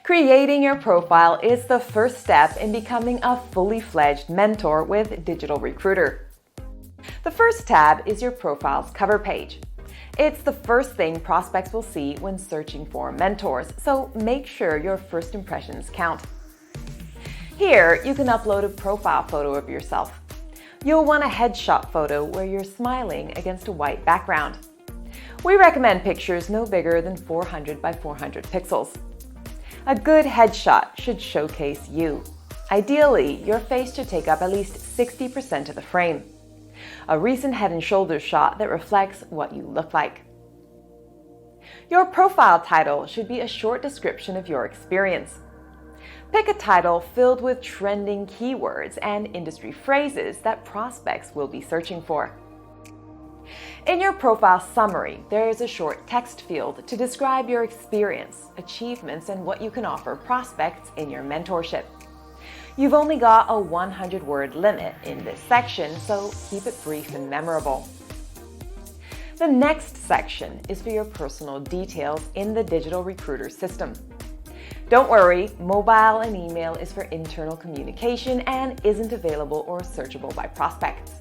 Creating your profile is the first step in becoming a fully fledged mentor with Digital Recruiter. The first tab is your profile's cover page. It's the first thing prospects will see when searching for mentors, so make sure your first impressions count. Here, you can upload a profile photo of yourself. You'll want a headshot photo where you're smiling against a white background. We recommend pictures no bigger than 400 by 400 pixels. A good headshot should showcase you. Ideally, your face should take up at least 60% of the frame. A recent head and shoulders shot that reflects what you look like. Your profile title should be a short description of your experience. Pick a title filled with trending keywords and industry phrases that prospects will be searching for. In your profile summary, there is a short text field to describe your experience, achievements, and what you can offer prospects in your mentorship. You've only got a 100-word limit in this section, so keep it brief and memorable. The next section is for your personal details in the Digital Recruiter system. Don't worry, mobile and email is for internal communication and isn't available or searchable by prospects.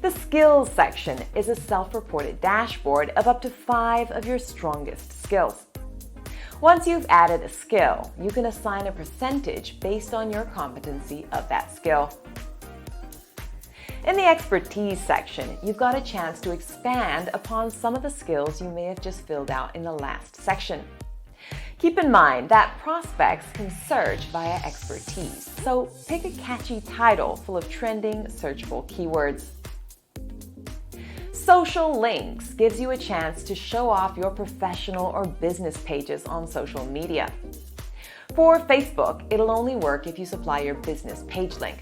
The skills section is a self-reported dashboard of up to 5 of your strongest skills. Once you've added a skill, you can assign a percentage based on your competency of that skill. In the expertise section, you've got a chance to expand upon some of the skills you may have just filled out in the last section. Keep in mind that prospects can search via expertise, so pick a catchy title full of trending, searchable keywords. Social links gives you a chance to show off your professional or business pages on social media. For Facebook, it'll only work if you supply your business page link.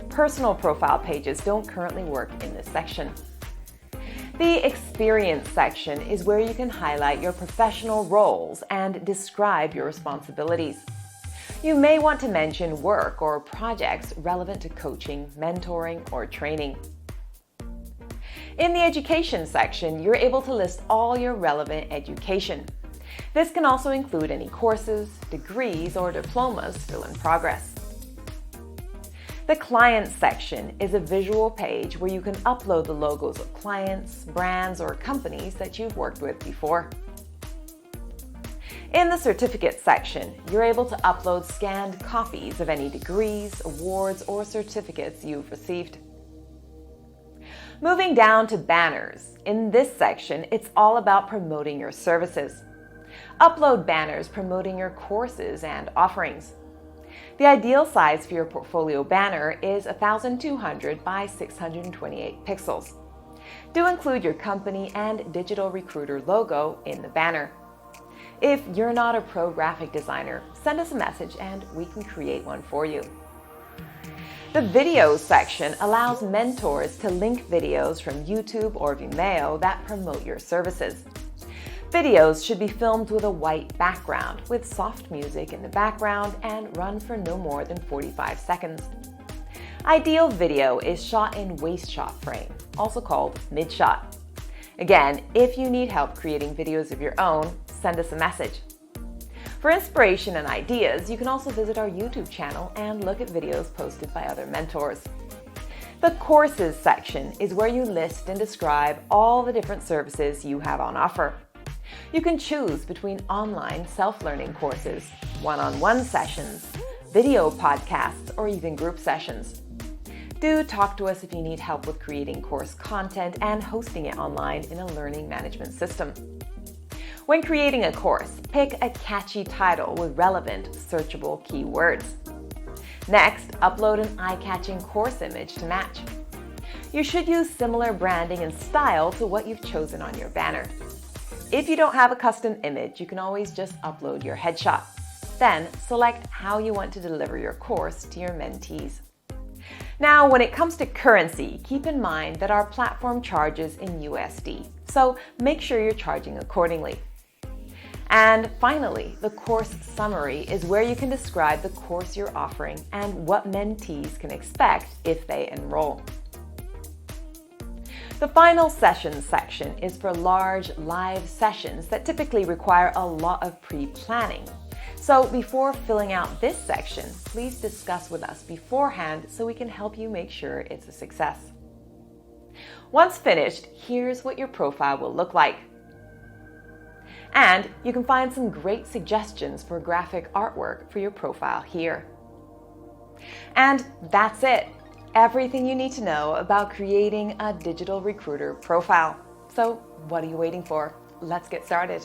Personal profile pages don't currently work in this section. The experience section is where you can highlight your professional roles and describe your responsibilities. You may want to mention work or projects relevant to coaching, mentoring, or training. In the education section, you're able to list all your relevant education. This can also include any courses, degrees, or diplomas still in progress. The clients section is a visual page where you can upload the logos of clients, brands, or companies that you've worked with before. In the certificate section, you're able to upload scanned copies of any degrees, awards, or certificates you've received. Moving down to banners. In this section, it's all about promoting your services. Upload banners promoting your courses and offerings. The ideal size for your portfolio banner is 1,200 by 628 pixels. Do include your company and Digital Recruiter logo in the banner. If you're not a pro graphic designer, send us a message and we can create one for you. The videos section allows mentors to link videos from YouTube or Vimeo that promote your services. Videos should be filmed with a white background with soft music in the background and run for no more than 45 seconds. Ideal video is shot in waist shot frame, also called mid-shot. Again, if you need help creating videos of your own, send us a message. For inspiration and ideas, you can also visit our YouTube channel and look at videos posted by other mentors. The courses section is where you list and describe all the different services you have on offer. You can choose between online self-learning courses, one-on-one sessions, video podcasts, or even group sessions. Do talk to us if you need help with creating course content and hosting it online in a learning management system. When creating a course, pick a catchy title with relevant, searchable keywords. Next, upload an eye-catching course image to match. You should use similar branding and style to what you've chosen on your banner. If you don't have a custom image, you can always just upload your headshot. Then, select how you want to deliver your course to your mentees. Now, when it comes to currency, keep in mind that our platform charges in USD, so make sure you're charging accordingly. And finally, the course summary is where you can describe the course you're offering and what mentees can expect if they enroll. The final sessions section is for large live sessions that typically require a lot of pre-planning. So before filling out this section, please discuss with us beforehand so we can help you make sure it's a success. Once finished, here's what your profile will look like. And you can find some great suggestions for graphic artwork for your profile here. And that's it. Everything you need to know about creating a digital recruiter profile. So what are you waiting for? Let's get started.